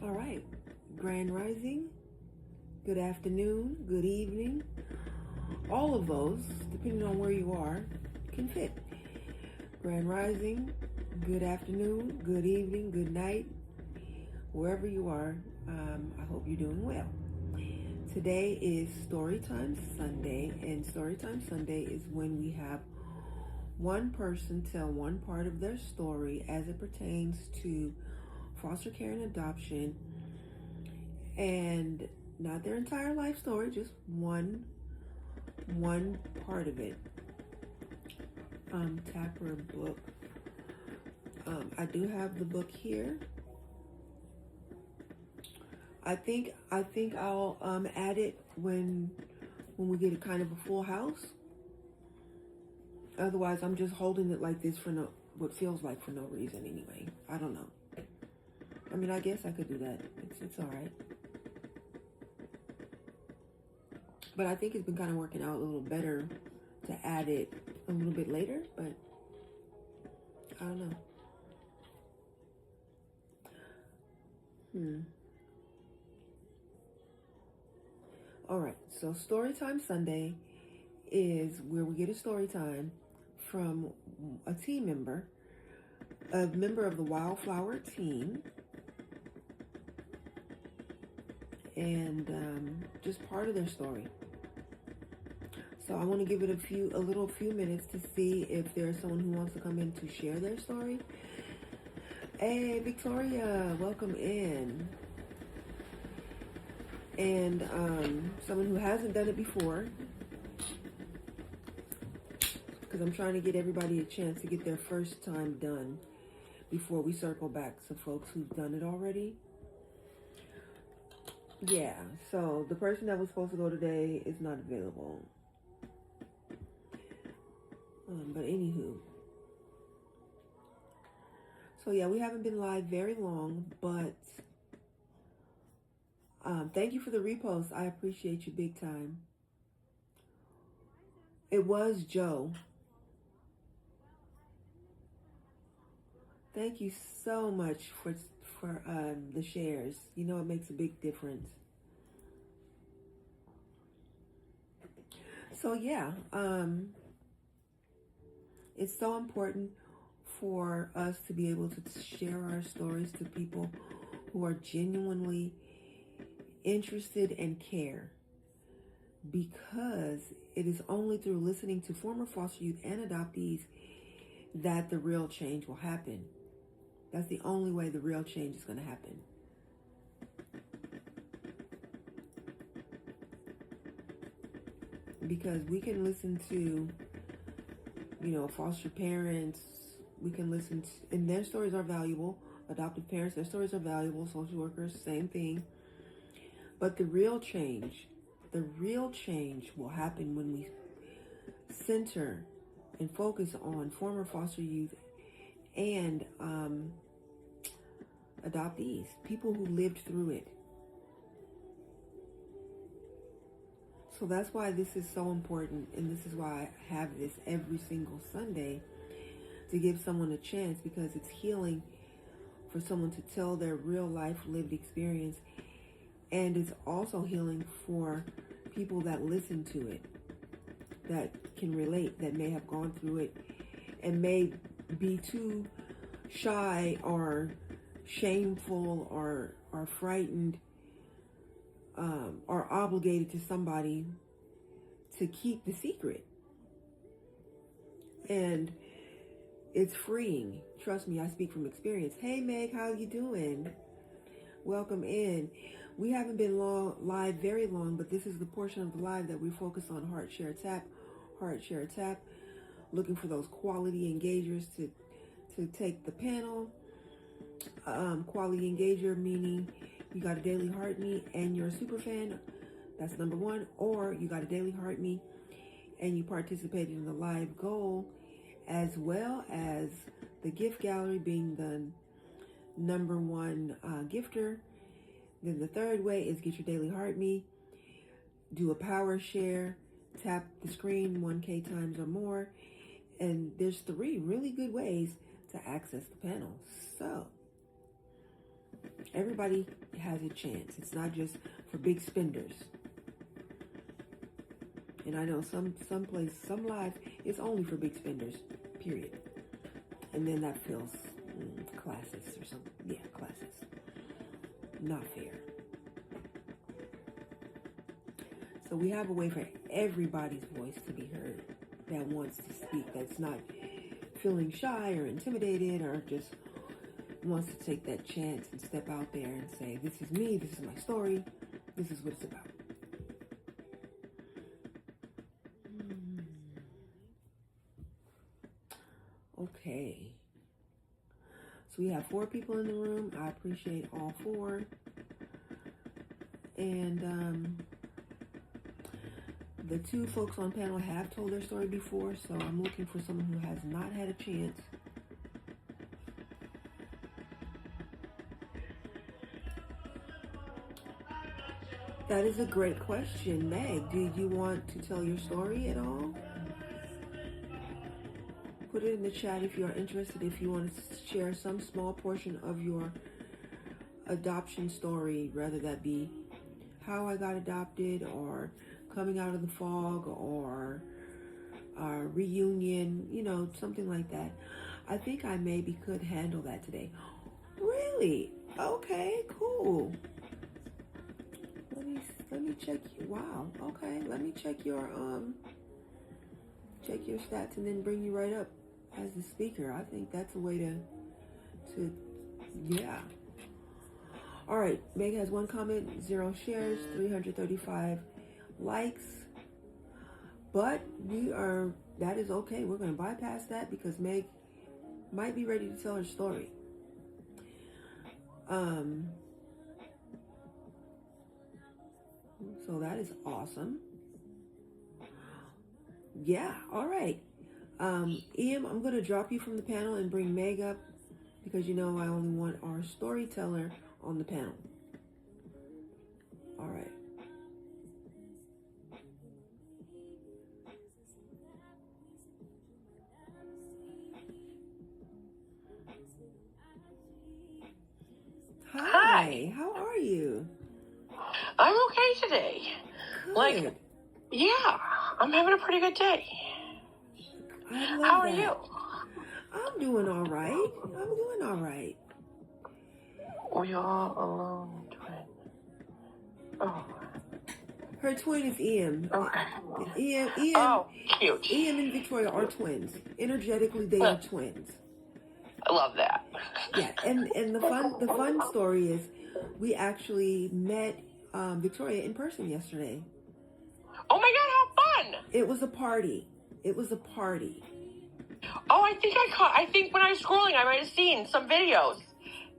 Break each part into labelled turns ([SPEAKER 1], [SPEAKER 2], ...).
[SPEAKER 1] All right, Grand Rising, good afternoon, good evening. All of those, depending on where you are, can fit. Grand Rising, good afternoon, good evening, good night, wherever you are. I hope you're doing well. Today is Storytime Sunday, and Storytime Sunday is when we have one person tell one part of their story as it pertains to foster care and adoption, and not their entire life story, just one part of it. Tapper book. I do have the book here. I think I'll add it when we get a kind of a full house. Otherwise, I'm just holding it like this for what feels like for no reason anyway. I don't know. I mean, I guess I could do that. It's all right. But I think it's been kind of working out a little better to add it a little bit later, but I don't know. All right, so Storytime Sunday is where we get a story time from a team member, a member of the Wildflower team, and just part of their story. So I want to give it a few minutes to see if there's someone who wants to come in to share their story. Hey, Victoria, welcome in. And someone who hasn't done it before, because I'm trying to get everybody a chance to get their first time done before we circle back to folks who've done it already. Yeah, so the person that was supposed to go today is not available. But anywho. So yeah, we haven't been live very long, but thank you for the repost. I appreciate you big time. It was Joe. Thank you so much for the shares. You know, it makes a big difference. So yeah, it's so important for us to be able to share our stories to people who are genuinely interested and care, because it is only through listening to former foster youth and adoptees that the real change will happen. That's the only way the real change is going to happen. Because we can listen to, foster parents, we can listen to, and their stories are valuable. Adoptive parents, their stories are valuable. Social workers, same thing. But the real change will happen when we center and focus on former foster youth and adoptees, people who lived through it. So that's why this is so important, and this is why I have this every single Sunday, to give someone a chance, because it's healing for someone to tell their real life lived experience, and it's also healing for people that listen to it, that can relate, that may have gone through it and may be too shy or shameful or frightened or obligated to somebody to keep the secret. And it's freeing. Trust me, I speak from experience. Hey Meg, how you doing? Welcome in. We haven't been live very long, but this is the portion of the live that we focus on heart share tap, looking for those quality engagers to take the panel. Quality engager meaning you got a daily heart me and you're a super fan. That's number one. Or you got a daily heart me and you participated in the live goal, as well as the gift gallery being the number one gifter. Then the third way is get your daily heart me, do a power share, tap the screen 1K times or more, and there's 3 really good ways to access the panel. So Everybody has a chance. It's not just for big spenders. And I know some lives, it's only for big spenders, period. And then that feels classist or something. Yeah, classist. Not fair. So we have a way for everybody's voice to be heard that wants to speak, that's not feeling shy or intimidated or just wants to take that chance and step out there and say, this is me, this is my story, this is what it's about. Okay. So we have 4 people in the room. I appreciate all 4. And the 2 folks on panel have told their story before, so I'm looking for someone who has not had a chance. That is a great question, Meg. Do you want to tell your story at all? Put it in the chat if you are interested, if you want to share some small portion of your adoption story, whether that be how I got adopted or coming out of the fog or reunion, something like that. I think I maybe could handle that today. Really? Okay, cool. Let me check you. Wow. Okay. Let me check your stats and then bring you right up as the speaker. I think that's a way to yeah. All right. Meg has 1 comment, 0 shares, 335 likes. But that is okay. We're going to bypass that because Meg might be ready to tell her story. So that is awesome. Yeah, all right. Ian, I'm going to drop you from the panel and bring Meg up because I only want our storyteller on the panel. All right. Hi. How are you?
[SPEAKER 2] I'm okay today.
[SPEAKER 1] Good.
[SPEAKER 2] I'm having a pretty good day.
[SPEAKER 1] I love
[SPEAKER 2] How are
[SPEAKER 1] that.
[SPEAKER 2] you?
[SPEAKER 1] I'm doing all right.
[SPEAKER 2] We all alone, twin. Oh.
[SPEAKER 1] Her twin is Ian.
[SPEAKER 2] Okay.
[SPEAKER 1] Ian.
[SPEAKER 2] Oh, cute.
[SPEAKER 1] Ian and Victoria are twins. Energetically, they are twins.
[SPEAKER 2] I love that.
[SPEAKER 1] Yeah, and the fun story is we actually met Victoria in person yesterday.
[SPEAKER 2] Oh my God, how fun!
[SPEAKER 1] It was a party.
[SPEAKER 2] Oh, I think when I was scrolling, I might have seen some videos.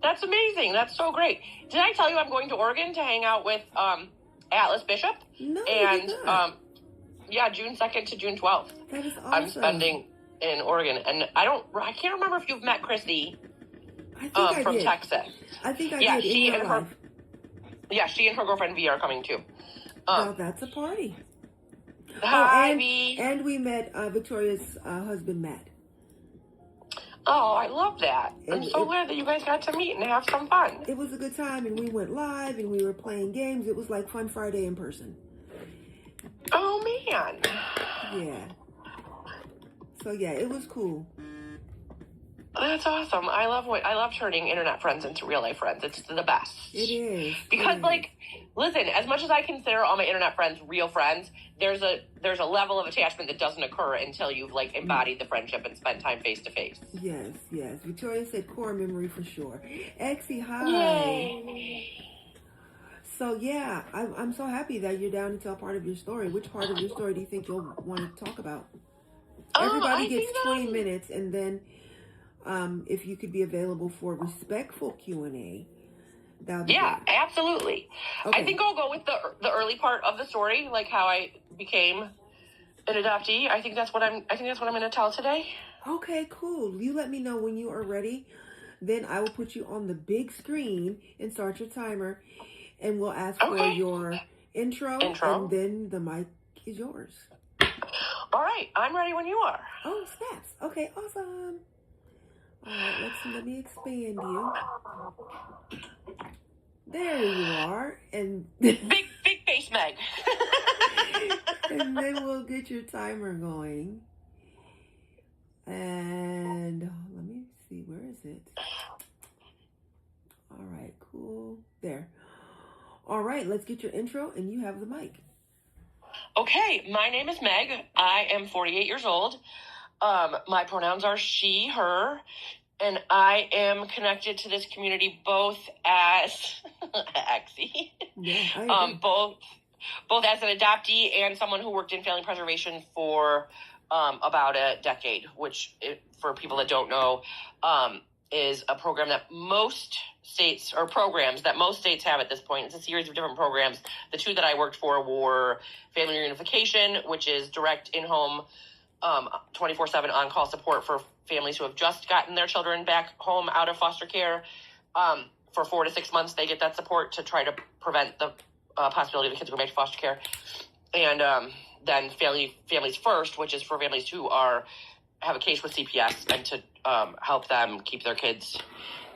[SPEAKER 2] That's amazing. That's so great. Did I tell you I'm going to Oregon to hang out with Atlas Bishop?
[SPEAKER 1] No,
[SPEAKER 2] and
[SPEAKER 1] you did not.
[SPEAKER 2] June 2nd to June 12th.
[SPEAKER 1] That is awesome.
[SPEAKER 2] I'm spending in Oregon, and I can't remember if you've met Chrissy.
[SPEAKER 1] I think I
[SPEAKER 2] from
[SPEAKER 1] did.
[SPEAKER 2] Texas.
[SPEAKER 1] I think I did.
[SPEAKER 2] She and her girlfriend V are coming too.
[SPEAKER 1] Well, that's a party.
[SPEAKER 2] Hi,
[SPEAKER 1] and we met Victoria's husband, Matt.
[SPEAKER 2] Oh, I love that. I'm so glad that you guys got to meet and have some fun.
[SPEAKER 1] It was a good time, and we went live, and we were playing games. It was like Fun Friday in person.
[SPEAKER 2] Oh, man.
[SPEAKER 1] Yeah. So, yeah, it was cool.
[SPEAKER 2] That's awesome. I love turning internet friends into real life friends. It's the best.
[SPEAKER 1] It is.
[SPEAKER 2] Because listen, as much as I consider all my internet friends real friends, there's a level of attachment that doesn't occur until you've embodied the friendship and spent time face to face.
[SPEAKER 1] Yes. Victoria said core memory for sure. Exie, hi.
[SPEAKER 2] Yay.
[SPEAKER 1] So yeah, I'm so happy that you're down to tell part of your story. Which part of your story do you think you'll want to talk about? Everybody gets 20 minutes, and then if you could be available for respectful Q&A, that would be great.
[SPEAKER 2] Absolutely. Okay. I think I'll go with the early part of the story, like how I became an adoptee. I think that's what I'm going to tell today.
[SPEAKER 1] Okay, cool. You let me know when you are ready. Then I will put you on the big screen and start your timer, and we'll ask for your intro, and then the mic is yours.
[SPEAKER 2] All right, I'm ready when you are.
[SPEAKER 1] Oh, snaps. Okay, awesome. All right, let me expand you. There you are. And
[SPEAKER 2] Big face Meg.
[SPEAKER 1] and then we'll get your timer going. And let me see, where is it? All right, cool. There. All right, let's get your intro, and you have the mic.
[SPEAKER 2] Okay, my name is Meg. I am 48 years old. My pronouns are she, her, and I am connected to this community both as Exie, both as an adoptee and someone who worked in family preservation for about a decade, which, for people that don't know, is a program that most states, or programs that most states have at this point. It's a series of different programs. The two that I worked for were family reunification, which is direct in-home 24/7 on-call support for families who have just gotten their children back home out of foster care. For 4 to 6 months, they get that support to try to prevent the possibility of the kids going back to foster care. And then Families First, which is for families who have a case with CPS and to help them keep their kids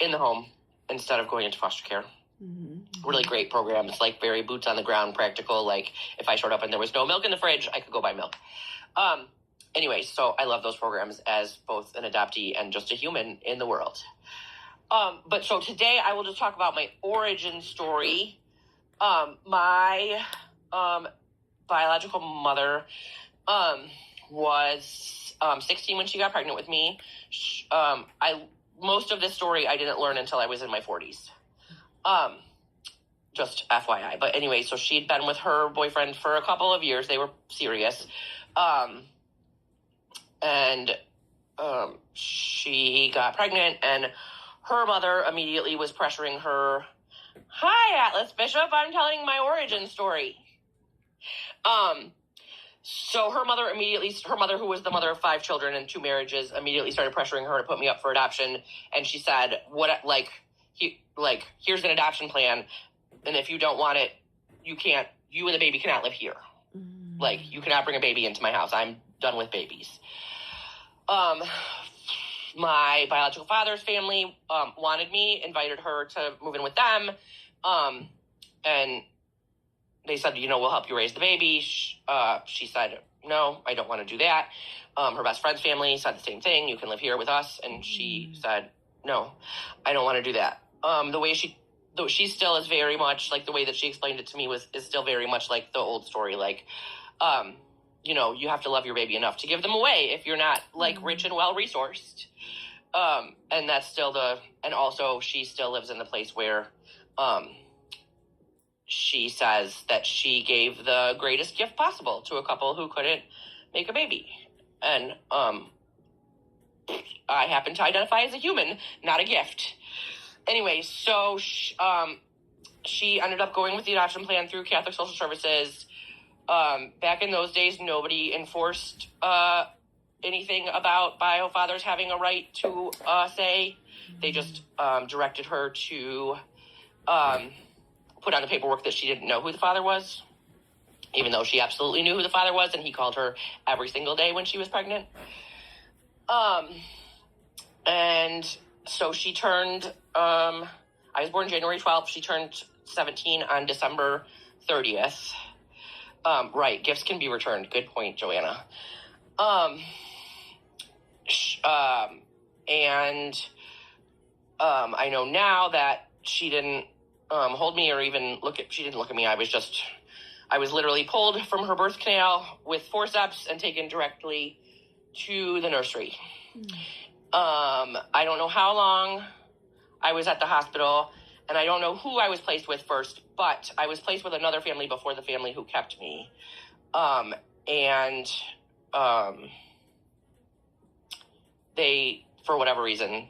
[SPEAKER 2] in the home instead of going into foster care. Mm-hmm. Really great program. It's like very boots on the ground, practical. Like if I showed up and there was no milk in the fridge, I could go buy milk. Anyway, so I love those programs as both an adoptee and just a human in the world. But so today I will just talk about my origin story. My biological mother was 16 when she got pregnant with me. Most of this story I didn't learn until I was in my 40s. Just FYI. But anyway, so she'd been with her boyfriend for a couple of years. They were serious. And she got pregnant, and her mother immediately was pressuring her. Hi, Atlas Bishop. I'm telling my origin story. So her mother, who was the mother of 5 children and 2 marriages, immediately started pressuring her to put me up for adoption. And she said, here's an adoption plan. And if you don't want it, you and the baby cannot live here. Mm. Like, you cannot bring a baby into my house. I'm done with babies. My biological father's family, wanted me, invited her to move in with them. And they said, we'll help you raise the baby. She said, no, I don't want to do that. Her best friend's family said the same thing. You can live here with us. And she said, no, I don't want to do that. Though she still is very much like the way that she explained it to me is still very much like the old story. Like, you have to love your baby enough to give them away if you're not like rich and well-resourced. And that's still and also she still lives in the place where, she says that she gave the greatest gift possible to a couple who couldn't make a baby. And I happen to identify as a human, not a gift. Anyway, so she ended up going with the adoption plan through Catholic Social Services. Back in those days, nobody enforced anything about bio fathers having a right to say. They just directed her to put on the paperwork that she didn't know who the father was, even though she absolutely knew who the father was, and he called her every single day when she was pregnant. And so she turned, I was born January 12th. She turned 17 on December 30th. Right, gifts can be returned. Good point, Joanna. And I know now that she didn't hold me or even she didn't look at me. I was literally pulled from her birth canal with forceps and taken directly to the nursery. I don't know how long I was at the hospital, and I don't know who I was placed with first, but I was placed with another family before the family who kept me. They, for whatever reason,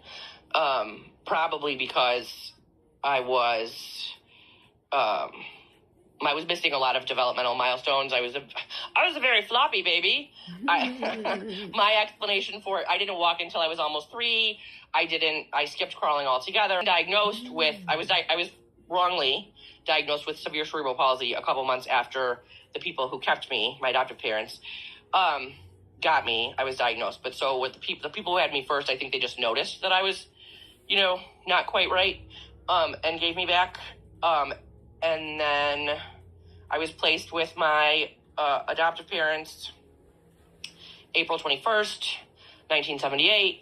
[SPEAKER 2] probably because I was missing a lot of developmental milestones. I was a very floppy baby. My explanation for it, I didn't walk until I was almost 3. I skipped crawling altogether. I was wrongly diagnosed with severe cerebral palsy a couple months after the people who kept me, my adoptive parents, got me. I was diagnosed. But so with the people who had me first, I think they just noticed that I was, not quite right, and gave me back. And then I was placed with my adoptive parents April 21st, 1978,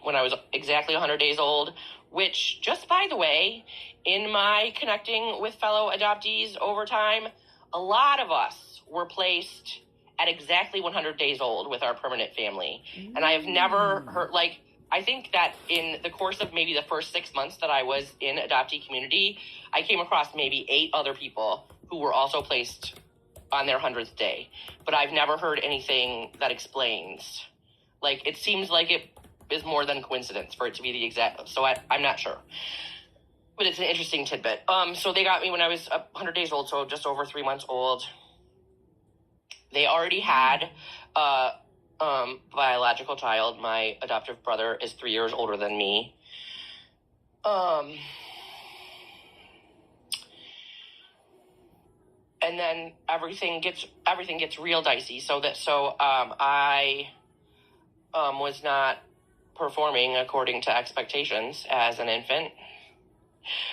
[SPEAKER 2] when I was exactly 100 days old, which, just by the way, in my connecting with fellow adoptees over time, a lot of us were placed at exactly 100 days old with our permanent family. And I have never heard, like, I think that in the course of maybe the first 6 months that I was in adoptee community, I came across maybe 8 other people who were also placed on their 100th day. But I've never heard anything that explains. Like, it seems like it is more than coincidence for it to be the exact, so I'm not sure. But it's an interesting tidbit. So they got me when I was 100 days old, so just over 3 months old. They already had a biological child. My adoptive brother is 3 years older than me. And then everything gets real dicey. So I was not performing according to expectations as an infant.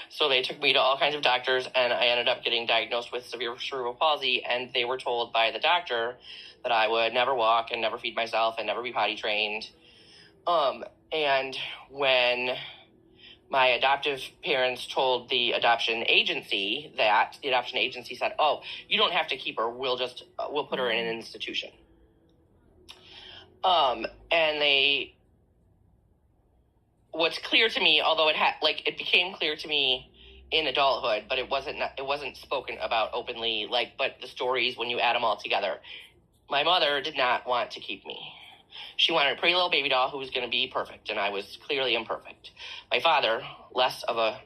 [SPEAKER 2] So they took me to all kinds of doctors, and I ended up getting diagnosed with severe cerebral palsy, and they were told by the doctor that I would never walk and never feed myself and never be potty trained. And when my adoptive parents told the adoption agency that, the adoption agency said, "Oh, you don't have to keep her. We'll put her in an institution." And what's clear to me, although it became clear to me in adulthood, but it wasn't spoken about openly, but the stories, when you add them all together, my mother did not want to keep me. She wanted a pretty little baby doll who was going to be perfect, and I was clearly imperfect. My father, less of a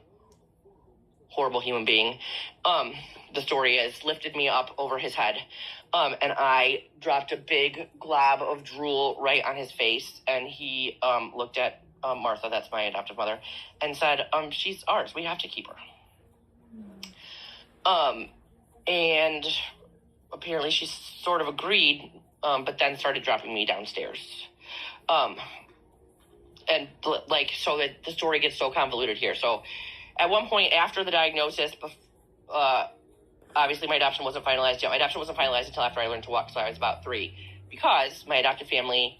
[SPEAKER 2] horrible human being, the story is, lifted me up over his head, and I dropped a big glob of drool right on his face, and he looked at Martha, that's my adoptive mother, and said, "She's ours. We have to keep her." And apparently she sort of agreed, but then started dropping me downstairs. So that the story gets so convoluted here. So at one point after the diagnosis, obviously my adoption wasn't finalized yet. My adoption wasn't finalized until after I learned to walk, so I was about 3, because my adoptive family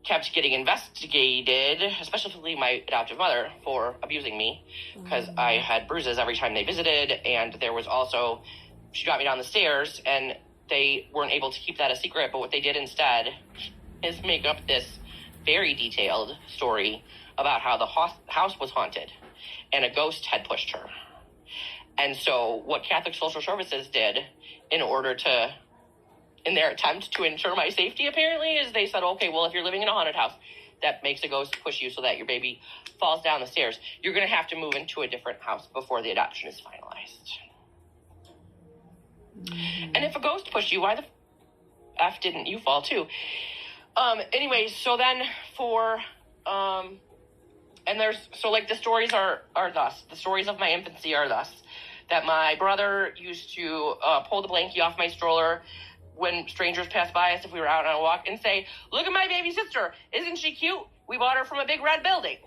[SPEAKER 2] kept getting investigated, especially my adoptive mother, for abusing me, because I had bruises every time they visited, and there was also, she got me down the stairs, and they weren't able to keep that a secret, but what they did instead is make up this very detailed story about how the house was haunted, and a ghost had pushed her. And so what Catholic Social Services did in their attempt to ensure my safety, apparently, is they said, "Okay, well, if you're living in a haunted house that makes a ghost push you so that your baby falls down the stairs, you're going to have to move into a different house before the adoption is finalized." Mm-hmm. And if a ghost pushed you, why the F didn't you fall too? Anyways, so then the stories are thus. The stories of my infancy are thus: that my brother used to pull the blankie off my stroller when strangers passed by us if we were out on a walk and say, "Look at my baby sister. Isn't she cute? We bought her from a big red building."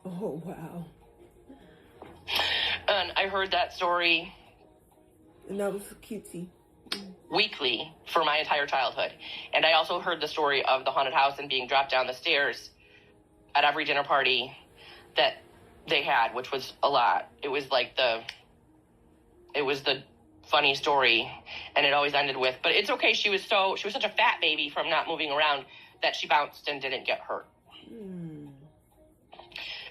[SPEAKER 1] Oh, wow.
[SPEAKER 2] And I heard that story.
[SPEAKER 1] And that was cutesy.
[SPEAKER 2] Weekly for my entire childhood. And I also heard the story of the haunted house and being dropped down the stairs at every dinner party that they had, which was a lot. It was the funny story, and it always ended with, "But it's okay, she was such a fat baby from not moving around that she bounced and didn't get hurt."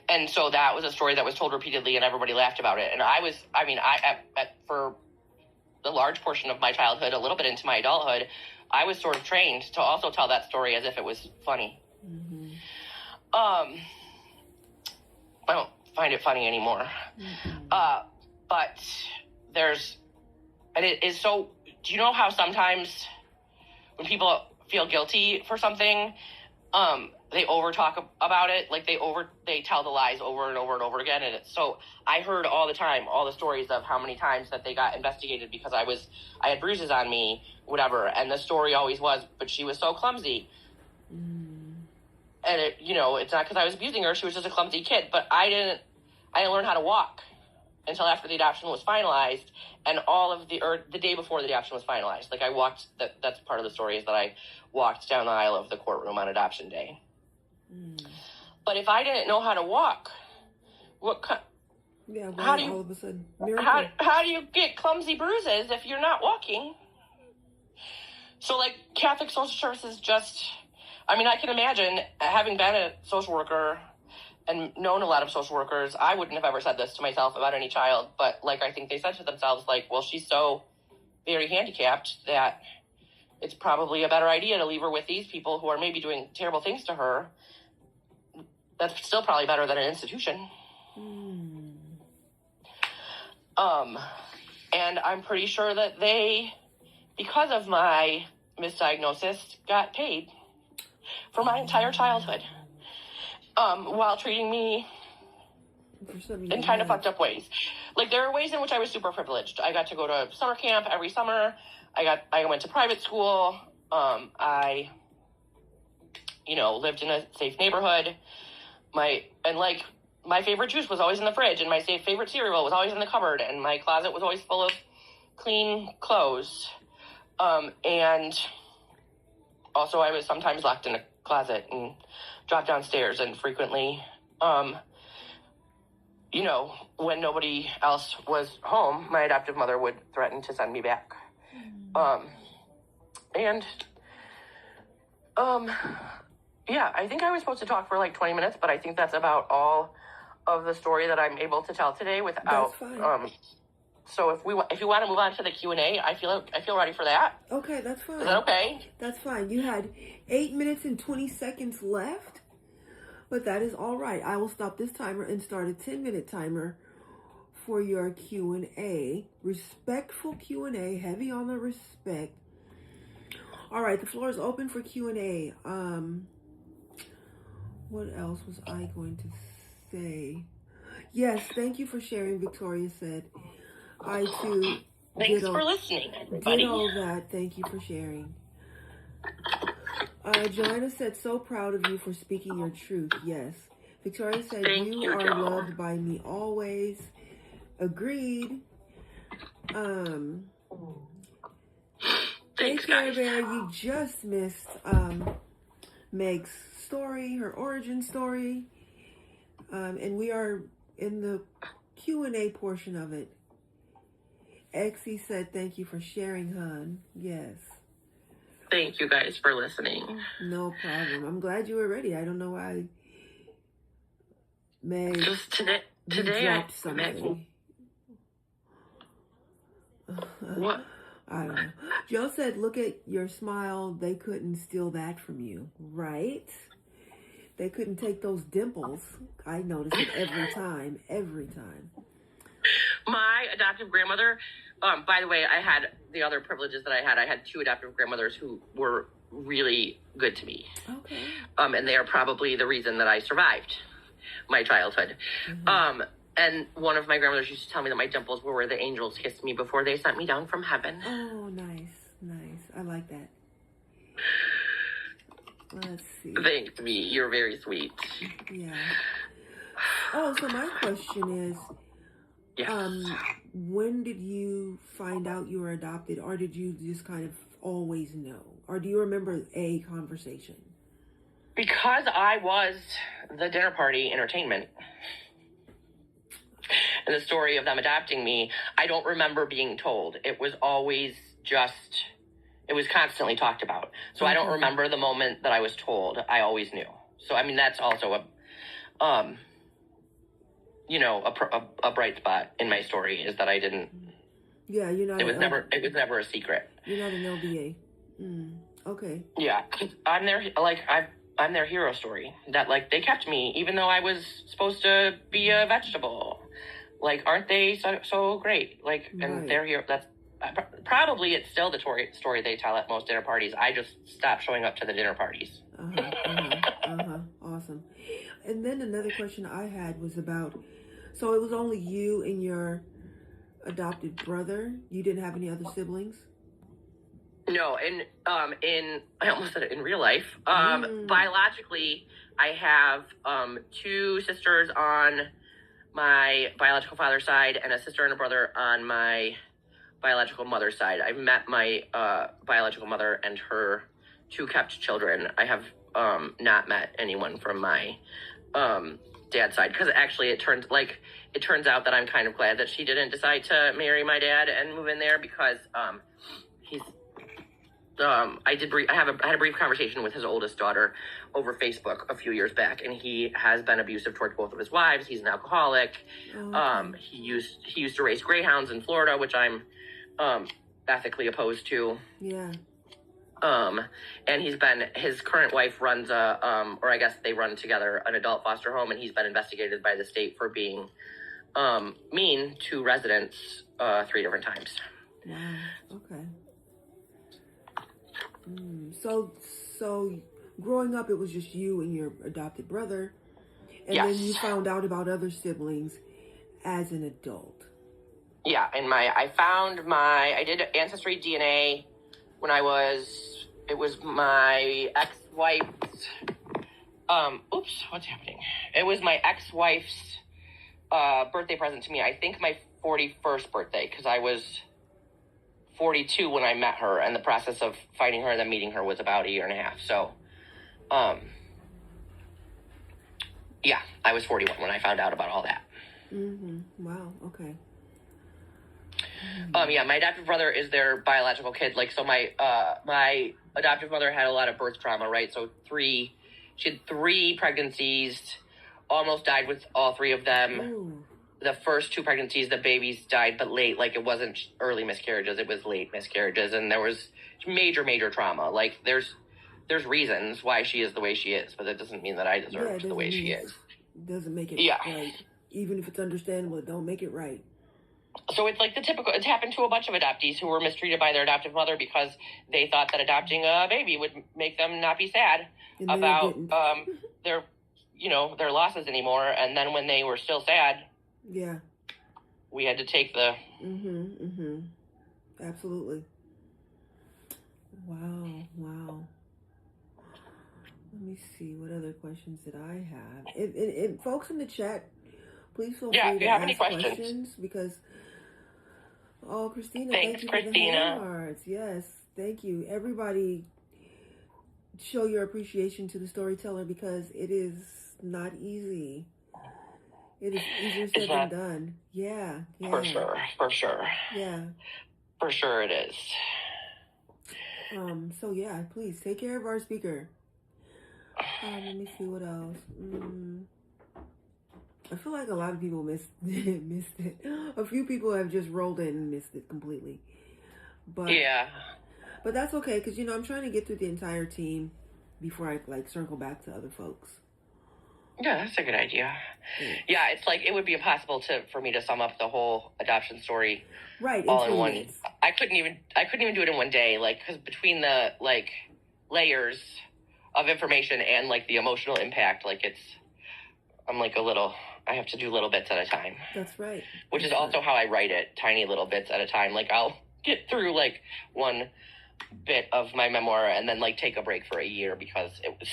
[SPEAKER 2] And so that was a story that was told repeatedly, and everybody laughed about it. And for the large portion of my childhood, a little bit into my adulthood, I was sort of trained to also tell that story as if it was funny. Mm-hmm. I don't find it funny anymore. Mm-hmm. But it is so, do you know how sometimes when people feel guilty for something, they over talk about it, they tell the lies over and over and over again. And so I heard all the time, all the stories of how many times that they got investigated because I had bruises on me, whatever. And the story always was, "But she was so clumsy." And it's not because I was abusing her. She was just a clumsy kid, but I didn't learn how to walk. until after the adoption was finalized, and the day before the adoption was finalized. Like I walked, that's part of the story, is that I walked down the aisle of the courtroom on adoption day. But if I didn't know how to walk, how do you,
[SPEAKER 1] all of a sudden, miracle.
[SPEAKER 2] how do you get clumsy bruises if you're not walking? So like Catholic social services I can imagine, having been a social worker and known a lot of social workers, I wouldn't have ever said this to myself about any child, but like I think they said to themselves, like, well, she's so very handicapped that it's probably a better idea to leave her with these people who are maybe doing terrible things to her. That's still probably better than an institution. And I'm pretty sure that they, because of my misdiagnosis, got paid for my entire childhood, while treating me in kind of fucked up ways. Like, there are ways in which I was super privileged. I got to go to summer camp every summer. I went to private school. I lived in a safe neighborhood. My favorite juice was always in the fridge, and my favorite cereal was always in the cupboard, and my closet was always full of clean clothes. And also I was sometimes locked in a closet and dropped downstairs, and frequently, when nobody else was home, my adoptive mother would threaten to send me back. I think I was supposed to talk for like 20 minutes, but I think that's about all of the story that I'm able to tell today without, so if you want to move on to the Q&A, I feel ready for that.
[SPEAKER 1] Okay, that's fine.
[SPEAKER 2] Is that okay?
[SPEAKER 1] That's fine. You had 8 minutes and 20 seconds left, but that is all right. I will stop this timer and start a 10-minute timer for your Q&A. Respectful Q&A, heavy on the respect. All right, the floor is open for Q&A. What else was I going to say? Yes, thank you for sharing, Victoria said. I too.
[SPEAKER 2] Thanks for listening, everybody.
[SPEAKER 1] Did all that. Thank you for sharing. Joanna said, so proud of you for speaking your truth. Yes. Victoria said, you are loved by me always. Agreed.
[SPEAKER 2] Thanks,
[SPEAKER 1] Care Bear, you just missed Meg's story, her origin story. And we are in the Q&A portion of it. Exie said, thank you for sharing, hon. Yes.
[SPEAKER 2] Thank you guys for listening.
[SPEAKER 1] No problem. I'm glad you were ready. I don't know why Meg
[SPEAKER 2] just today
[SPEAKER 1] dropped something.
[SPEAKER 2] What?
[SPEAKER 1] I don't know. Joe said, look at your smile. They couldn't steal that from you, right? They couldn't take those dimples. I notice it every time.
[SPEAKER 2] My adoptive grandmother, by the way, I had the other privileges that I had. I had two adoptive grandmothers who were really good to me.
[SPEAKER 1] Okay.
[SPEAKER 2] And they are probably the reason that I survived my childhood. Mm-hmm. And one of my grandmothers used to tell me that my dimples were where the angels kissed me before they sent me down from heaven.
[SPEAKER 1] Oh, nice. I like that. Let's see.
[SPEAKER 2] Thanks, me. You're very sweet.
[SPEAKER 1] Yeah. Oh, so my question is, when did you find out you were adopted, or did you just kind of always know? Or do you remember a conversation?
[SPEAKER 2] Because I was the dinner party entertainment. And the story of them adopting me, I don't remember being told. It was always it was constantly talked about. So I don't remember the moment that I was told. I always knew. So, I mean, that's also a bright spot in my story, is that I didn't.
[SPEAKER 1] Yeah, you're not.
[SPEAKER 2] It was never a secret.
[SPEAKER 1] You're not an LBA. Okay.
[SPEAKER 2] Yeah, I'm their hero story. That they kept me even though I was supposed to be a vegetable. Aren't they so great? And they're here. That's probably it's still the story they tell at most dinner parties. I just stopped showing up to the dinner parties.
[SPEAKER 1] Awesome. And then another question I had was about, so it was only you and your adopted brother? You didn't have any other siblings?
[SPEAKER 2] No, I almost said it in real life. Biologically, I have two sisters on my biological father's side and a sister and a brother on my biological mother's side. I've met my biological mother and her 2 kept children. I have not met anyone from my dad's side, because actually it turns out that I'm kind of glad that she didn't decide to marry my dad and move in there, because he's I had a brief conversation with his oldest daughter over Facebook a few years back, and he has been abusive towards both of his wives. He's an alcoholic.
[SPEAKER 1] Okay.
[SPEAKER 2] He used to raise greyhounds in Florida, which I'm ethically opposed to.
[SPEAKER 1] Yeah.
[SPEAKER 2] And his current wife runs or I guess they run together, an adult foster home, and he's been investigated by the state for being mean to residents 3 different times.
[SPEAKER 1] Wow. Okay. So growing up, it was just you and your adopted brother, and
[SPEAKER 2] Yes.
[SPEAKER 1] then you found out about other siblings as an adult.
[SPEAKER 2] Yeah, and I did ancestry DNA when it was my ex-wife's, what's happening? It was my ex-wife's birthday present to me. I think my 41st birthday, because I was 42 when I met her, and the process of finding her and then meeting her was about a year and a half. So, yeah, I was 41 when I found out about all that.
[SPEAKER 1] Mm-hmm. Wow. Okay.
[SPEAKER 2] Yeah, my adoptive brother is their biological kid. Like, so my adoptive mother had a lot of birth trauma, right? So she had 3 pregnancies, almost died with all 3 of them.
[SPEAKER 1] Ooh.
[SPEAKER 2] The first 2 pregnancies, the babies died, but late. Like, it wasn't early miscarriages, it was late miscarriages, and there was major trauma. Like, there's reasons why she is the way she is, but that doesn't mean that I deserve the way she is.
[SPEAKER 1] Doesn't make it
[SPEAKER 2] Yeah.
[SPEAKER 1] right. Even if it's understandable, it don't make it right.
[SPEAKER 2] So it's like it's happened to a bunch of adoptees who were mistreated by their adoptive mother because they thought that adopting a baby would make them not be sad about their losses anymore. And then when they were still sad,
[SPEAKER 1] yeah,
[SPEAKER 2] we had to take the...
[SPEAKER 1] Absolutely. Wow. Let me see, what other questions did I have? If folks in the chat, please feel free
[SPEAKER 2] if
[SPEAKER 1] to
[SPEAKER 2] you have
[SPEAKER 1] ask
[SPEAKER 2] any questions,
[SPEAKER 1] because... Oh, Christina,
[SPEAKER 2] thanks,
[SPEAKER 1] thank you
[SPEAKER 2] Christina.
[SPEAKER 1] for the hand hearts. Yes, thank you. Everybody, show your appreciation to the storyteller, because it is not easy. It is easier said than done. Yeah.
[SPEAKER 2] For sure.
[SPEAKER 1] Yeah.
[SPEAKER 2] For sure it is.
[SPEAKER 1] So yeah, please take care of our speaker. Let me see what else. I feel like a lot of people missed it. A few people have just rolled in and missed it completely. But
[SPEAKER 2] yeah.
[SPEAKER 1] But that's okay, because I'm trying to get through the entire team before I circle back to other folks.
[SPEAKER 2] Yeah, that's a good idea. Yeah, it's like it would be impossible for me to sum up the whole adoption story all in one.
[SPEAKER 1] Minutes.
[SPEAKER 2] I couldn't even do it in one day, because between the layers of information and the emotional impact, I have to do little bits at a time.
[SPEAKER 1] That's right.
[SPEAKER 2] Which is also how I write it, tiny little bits at a time. I'll get through one bit of my memoir and then take a break for a year because it was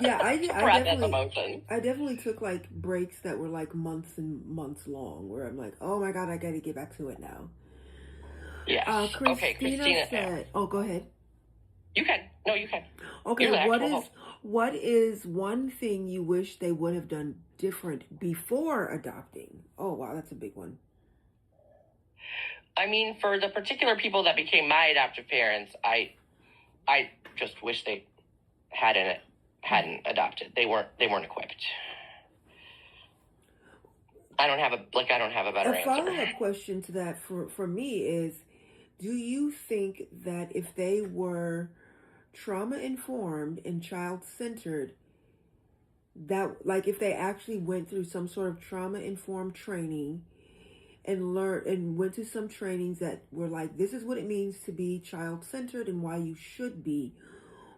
[SPEAKER 1] yeah, I definitely took breaks that were months and months long, where I'm like, oh my god, I gotta get back to it now.
[SPEAKER 2] Yeah.
[SPEAKER 1] Christina said, oh, go ahead.
[SPEAKER 2] You can. No, you can.
[SPEAKER 1] Okay, what is one thing you wish they would have done different before adopting? Oh wow, that's a big one.
[SPEAKER 2] I mean, for the particular people that became my adoptive parents, I just wish they hadn't adopted. They weren't equipped. I don't have a better answer.
[SPEAKER 1] A follow-up question to that for me is, do you think that if they were trauma-informed and child-centered, that if they actually went through some sort of trauma-informed training and learned and went to some trainings that were this is what it means to be child-centered and why you should be,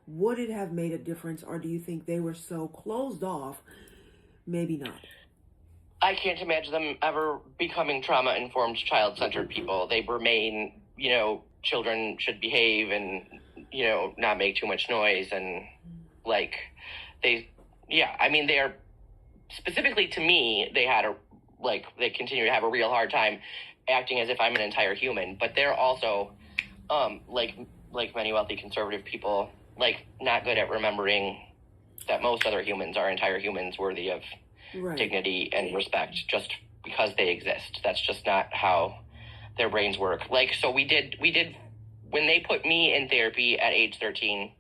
[SPEAKER 1] would it have made a difference? Or do you think they were so closed off, maybe not?
[SPEAKER 2] I can't imagine them ever becoming trauma-informed, child-centered people. They remain, children should behave and, not make too much noise. And, they are, specifically to me, they had a like, they continue to have a real hard time acting as if I'm an entire human. But they're also, like many wealthy conservative people, like, not good at remembering that most other humans are entire humans worthy of dignity and respect just because they exist. That's just not how their brains work. Like, so we did, when they put me in therapy at age 13,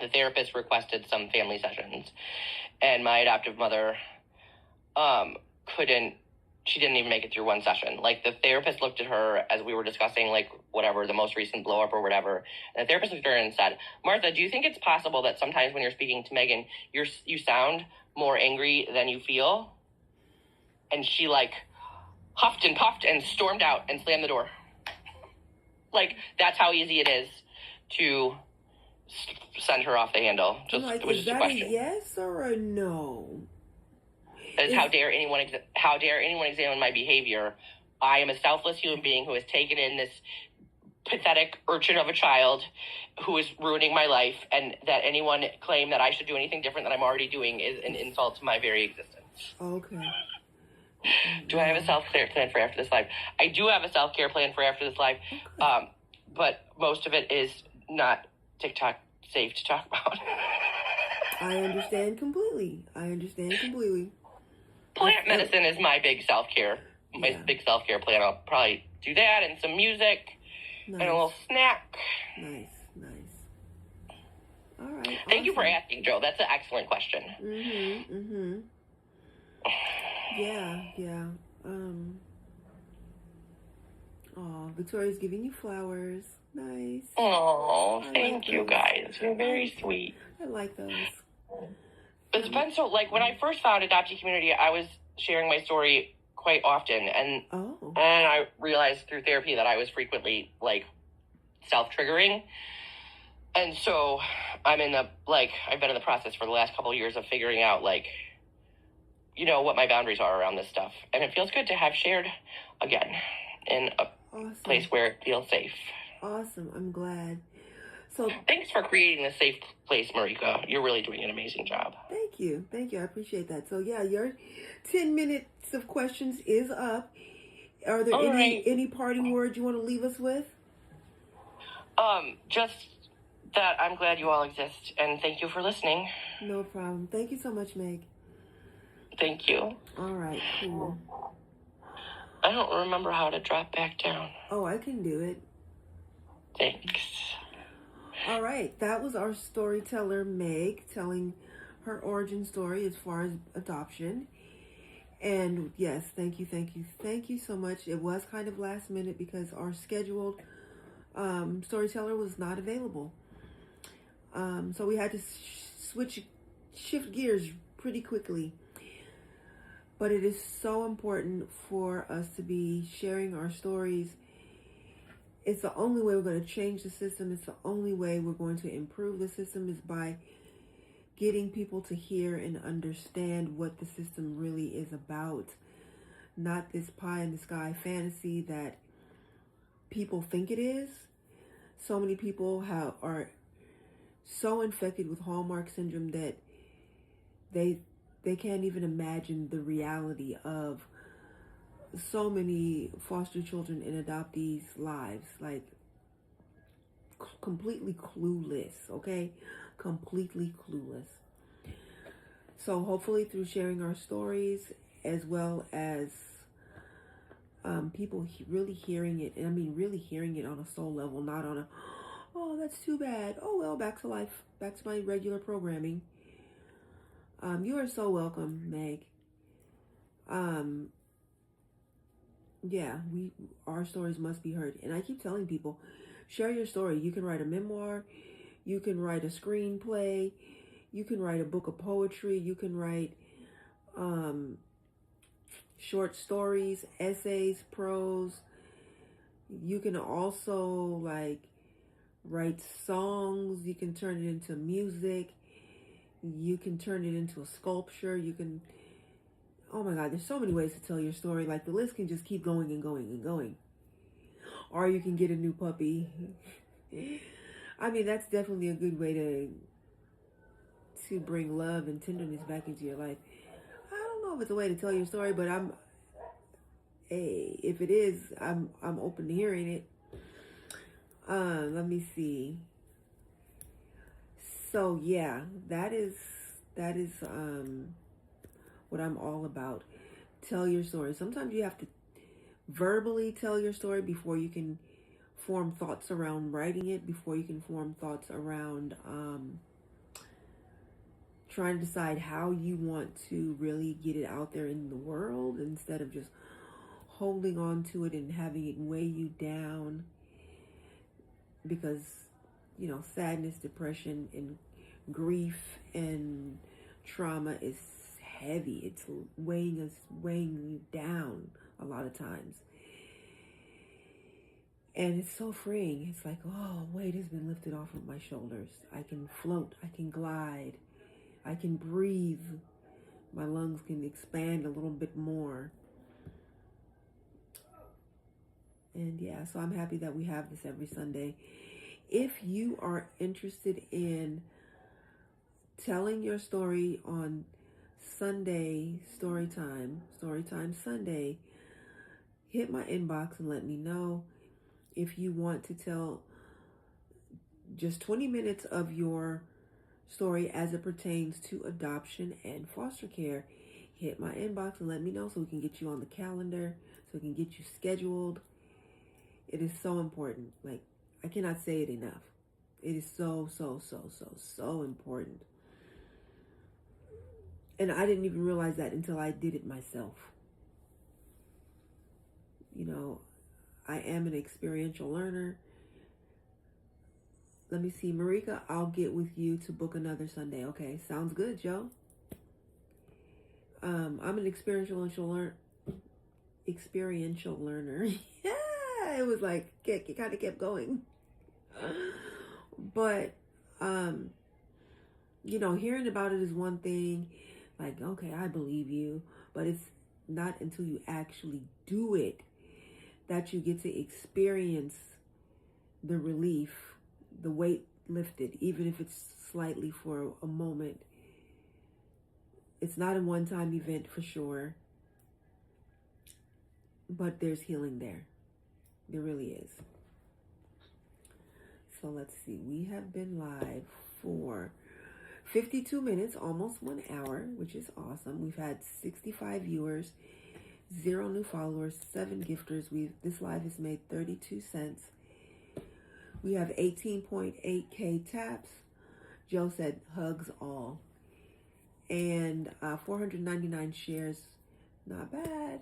[SPEAKER 2] the therapist requested some family sessions, and my adoptive mother she didn't even make it through one session. Like, the therapist looked at her as we were discussing, like, whatever, the most recent blow up or whatever, and the therapist looked at her and said, Martha, do you think it's possible that sometimes when you're speaking to Megan, you sound more angry than you feel? And she, like, huffed and puffed and stormed out and slammed the door. Like, that's how easy it is to send her off the handle.
[SPEAKER 1] It was just a question. A yes or a no?
[SPEAKER 2] How dare anyone examine my behavior? I am a selfless human being who has taken in this pathetic urchin of a child who is ruining my life, and that anyone claim that I should do anything different than I'm already doing is an insult to my very existence.
[SPEAKER 1] Okay.
[SPEAKER 2] Do I have a self-care plan for after this life? I do have a self-care plan for after this life, but most of it is not TikTok safe to talk about.
[SPEAKER 1] I understand completely.
[SPEAKER 2] Plant medicine is my big self-care. Big self-care plan. I'll probably do that and some music and a little snack.
[SPEAKER 1] Nice. All right.
[SPEAKER 2] Thank you for asking, Joe. That's an excellent question.
[SPEAKER 1] Yeah. Victoria's giving you flowers. Nice.
[SPEAKER 2] Oh, thank you guys. You're very sweet.
[SPEAKER 1] I like those.
[SPEAKER 2] It's been so, like, when I first found Adoptee Community, I was sharing my story quite often, and I realized through therapy that I was frequently, like, self-triggering, and so I've been in the process for the last couple of years of figuring out, like, you know, what my boundaries are around this stuff, and it feels good to have shared again in a place where it feels safe.
[SPEAKER 1] Awesome. I'm glad. So
[SPEAKER 2] thanks for creating this safe place, Marika. You're really doing an amazing job.
[SPEAKER 1] Thank you. I appreciate that. So yeah, your 10 minutes of questions is up. Are there any parting words you want to leave us with?
[SPEAKER 2] Just that I'm glad you all exist, and thank you for listening.
[SPEAKER 1] No problem. Thank you so much, Meg.
[SPEAKER 2] Thank you.
[SPEAKER 1] All right, cool.
[SPEAKER 2] I don't remember how to drop back down.
[SPEAKER 1] Oh, I can do it.
[SPEAKER 2] Thanks.
[SPEAKER 1] All right, that was our storyteller, Meg, telling her origin story as far as adoption. And yes, thank you so much. It was kind of last minute because our scheduled storyteller was not available. So we had to shift gears pretty quickly. But it is so important for us to be sharing our stories. It's the only way we're going to change the system. It's the only way we're going to improve the system is by getting people to hear and understand what the system really is about. Not this pie in the sky fantasy that people think it is. So many people are so infected with Hallmark syndrome that they can't even imagine the reality of so many foster children and adoptees' lives. Like, completely clueless, okay? Completely clueless. So hopefully through sharing our stories, as well as people really hearing it, and I mean really hearing it on a soul level, not on a, oh, that's too bad. Oh, well, back to life. Back to my regular programming. You are so welcome, Meg. Yeah, our stories must be heard. And I keep telling people, share your story. You can write a memoir. You can write a screenplay. You can write a book of poetry. You can write short stories, essays, prose. You can also write songs. You can turn it into music. You can turn it into a sculpture. You can, oh my God, there's so many ways to tell your story. Like, the list can just keep going and going and going. Or you can get a new puppy. I mean, that's definitely a good way to bring love and tenderness back into your life. I don't know if it's a way to tell your story, but Hey, if it is, I'm open to hearing it. Let me see. So yeah, that is what I'm all about. Tell your story. Sometimes you have to verbally tell your story before you can form thoughts around writing it, before you can form thoughts around trying to decide how you want to really get it out there in the world, instead of just holding on to it and having it weigh you down. Because, sadness, depression, and grief and trauma is heavy. It's weighing you down a lot of times. And it's so freeing. It's like, oh, weight has been lifted off of my shoulders. I can float. I can glide. I can breathe. My lungs can expand a little bit more. And yeah, so I'm happy that we have this every Sunday. If you are interested in telling your story on Sunday, Storytime Sunday, hit my inbox and let me know. If you want to tell just 20 minutes of your story as it pertains to adoption and foster care, hit my inbox and let me know so we can get you on the calendar, so we can get you scheduled. It is so important. Like, I cannot say it enough. It is so important. And I didn't even realize that until I did it myself. I am an experiential learner. Let me see, Marika, I'll get with you to book another Sunday. Okay, sounds good, Joe. I'm an experiential learner. Yeah, it was like, it kind of kept going. But, hearing about it is one thing. Like, okay, I believe you. But it's not until you actually do it that you get to experience the relief, the weight lifted, even if it's slightly for a moment. It's not a one-time event for sure, but there's healing there. There really is. So let's see. We have been live for 52 minutes, almost 1 hour, which is awesome. We've had 65 viewers, 0 new followers, 7 gifters. This live has made 32 cents. We have 18.8K taps. Joe said hugs all. And 499 shares. Not bad.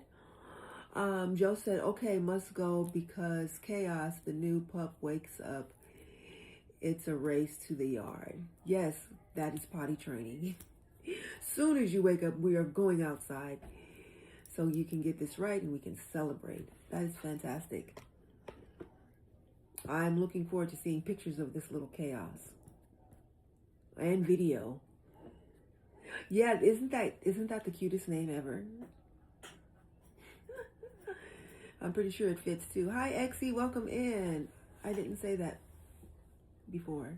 [SPEAKER 1] Joe said, okay, must go because chaos, the new pup wakes up. It's a race to the yard. Yes, that is potty training. Soon as you wake up, we are going outside so you can get this right and we can celebrate. That is fantastic. I'm looking forward to seeing pictures of this little chaos and video. Yeah, isn't that the cutest name ever? I'm pretty sure it fits too. Hi, Exie, welcome in. I didn't say that before,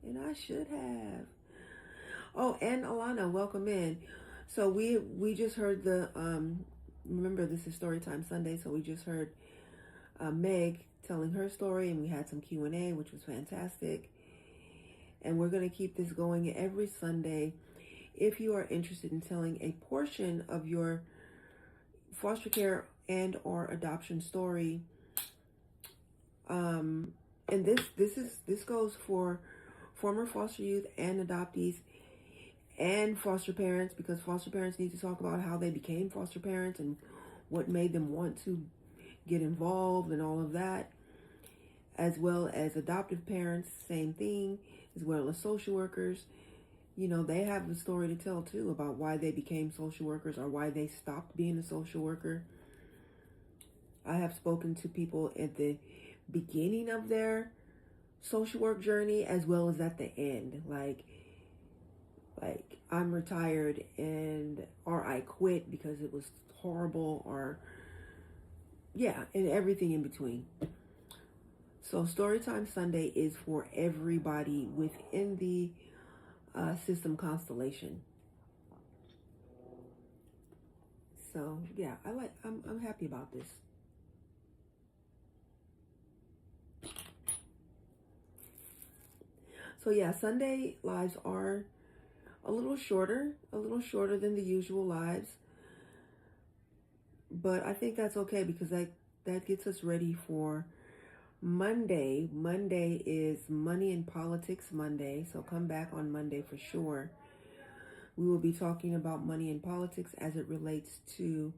[SPEAKER 1] and I should have. Oh, and Alana, welcome in. So we just heard the remember this is Storytime Sunday, so we just heard Meg telling her story, and we had some Q&A, which was fantastic. And we're going to keep this going every Sunday. If you are interested in telling a portion of your foster care and or adoption story, and this goes for former foster youth and adoptees and foster parents, because foster parents need to talk about how they became foster parents and what made them want to get involved and all of that, as well as adoptive parents, same thing, as well as social workers. They have a story to tell too about why they became social workers or why they stopped being a social worker. I have spoken to people at the beginning of their social work journey as well as at the end. Like I'm retired or I quit because it was horrible, or and everything in between. So Storytime Sunday is for everybody within the system constellation. So yeah, I'm happy about this. So yeah, Sunday lives are a little shorter than the usual lives. But I think that's okay because that gets us ready for Monday. Monday is Money in Politics Monday, so come back on Monday for sure. We will be talking about money in politics as it relates to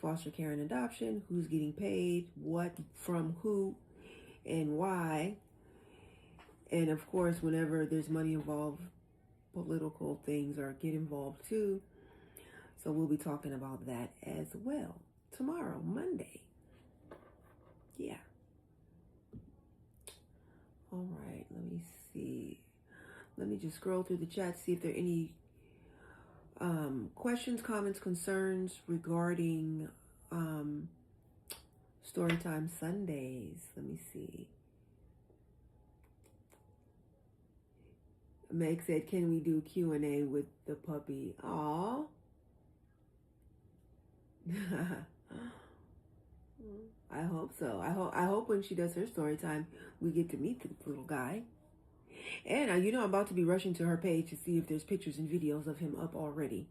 [SPEAKER 1] foster care and adoption, who's getting paid, what from who, and why. And of course, whenever there's money involved, political things are get involved too. So we'll be talking about that as well tomorrow, Monday. Yeah. All right, let me see. Let me just scroll through the chat, see if there are any questions, comments, concerns regarding Storytime Sundays. Let me see. Meg said, "Can we do Q&A with the puppy?" Aw. I hope so. I hope when she does her story time, we get to meet the little guy. And you know, I'm about to be rushing to her page to see if there's pictures and videos of him up already.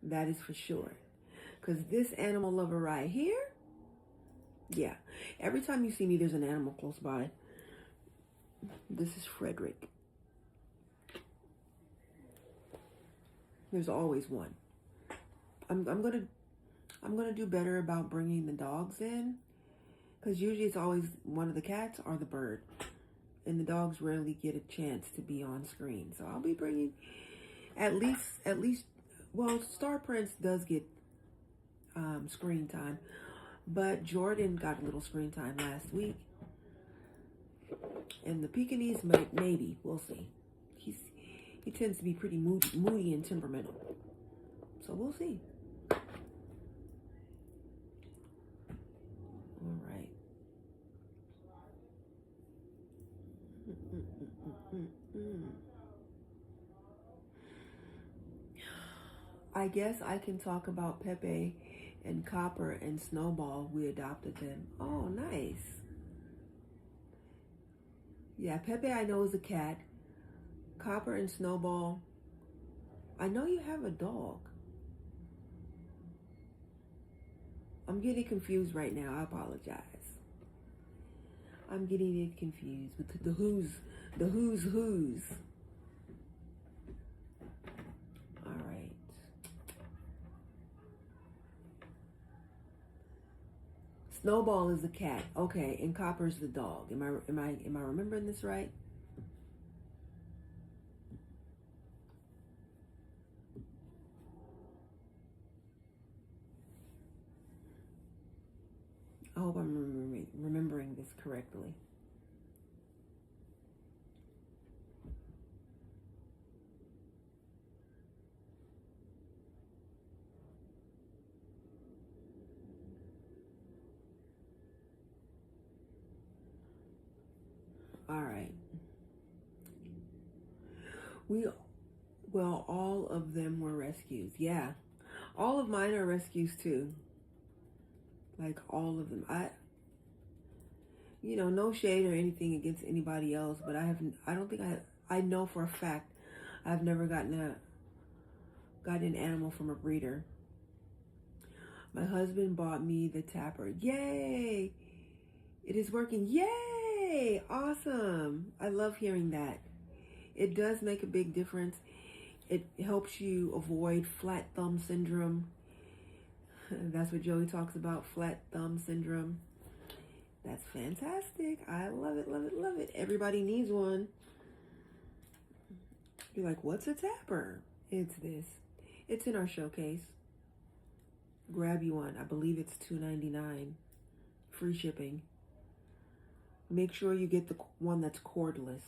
[SPEAKER 1] That is for sure. Because this animal lover right here, yeah. Every time you see me, there's an animal close by. This is Frederick. There's always one. I'm gonna do better about bringing the dogs in, because usually it's always one of the cats or the bird, and the dogs rarely get a chance to be on screen. So I'll be bringing at least. Well, Star Prince does get screen time, but Jordan got a little screen time last week, and the Pekingese maybe we'll see. He tends to be pretty moody and temperamental, so we'll see. All right. I guess I can talk about Pepe and Copper and Snowball. We adopted them. Oh, nice. Yeah, Pepe I know is a cat. Copper and Snowball, I know you have a dog. I'm getting confused right now. I apologize. I'm getting it confused with the who's. All right. Snowball is the cat. Okay, and Copper's the dog. Am I remembering this right? I hope I'm remembering this correctly. All right. Well, all of them were rescues. Yeah. All of mine are rescues too. Like all of them. No shade or anything against anybody else, but I know for a fact I've never gotten an animal from a breeder. My husband bought me the tapper. Yay! It is working. Yay! Awesome. I love hearing that. It does make a big difference. It helps you avoid flat thumb syndrome. That's what Joey talks about, flat thumb syndrome. That's fantastic. I love it, love it, love it. Everybody needs one. You're like, what's a tapper? It's this. It's in our showcase. Grab you one. I believe it's $2.99. Free shipping. Make sure you get the one that's cordless.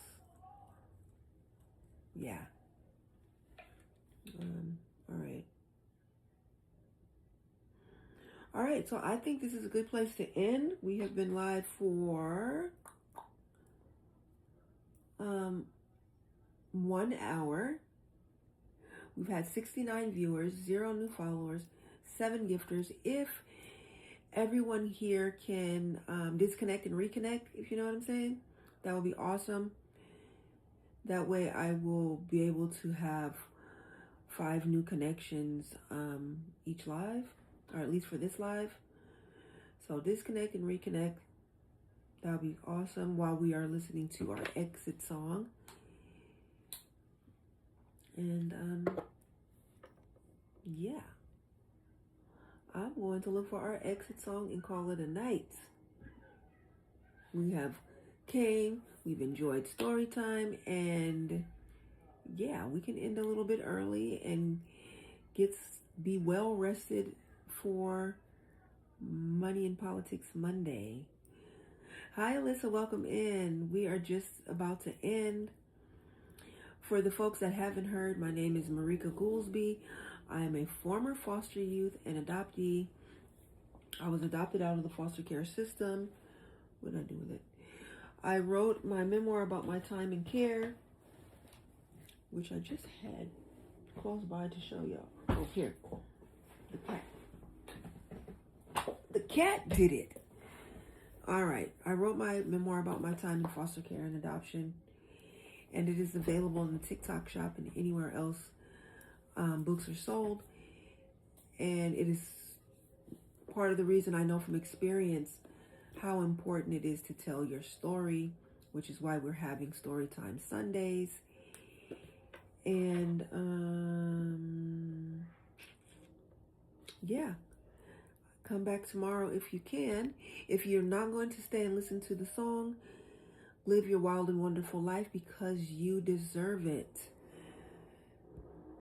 [SPEAKER 1] Yeah. All right. All right, so I think this is a good place to end. We have been live for 1 hour. We've had 69 viewers, 0 new followers, 7 gifters. If everyone here can disconnect and reconnect, if you know what I'm saying, that would be awesome. That way I will be able to have 5 new connections each live, or at least for this live. So disconnect and reconnect. That would be awesome while we are listening to our exit song. And yeah, I'm going to look for our exit song and call it a night. We have came, we've enjoyed story time, and yeah, we can end a little bit early and be well rested for Money in Politics Monday. Hi Alyssa, welcome in. We are just about to end. For the folks that haven't heard, my name is Marika Goolsby. I am a former foster youth and adoptee. I was adopted out of the foster care system. What did I do with it? I wrote my memoir about my time in care, which I just had close by to show y'all. Oh, here. The cat. The cat did it. All right. I wrote my memoir about my time in foster care and adoption, and it is available in the TikTok shop and anywhere else books are sold. And it is part of the reason I know from experience how important it is to tell your story, which is why we're having story time Sundays. And yeah, come back tomorrow if you can. If you're not going to stay and listen to the song, live your wild and wonderful life because you deserve it.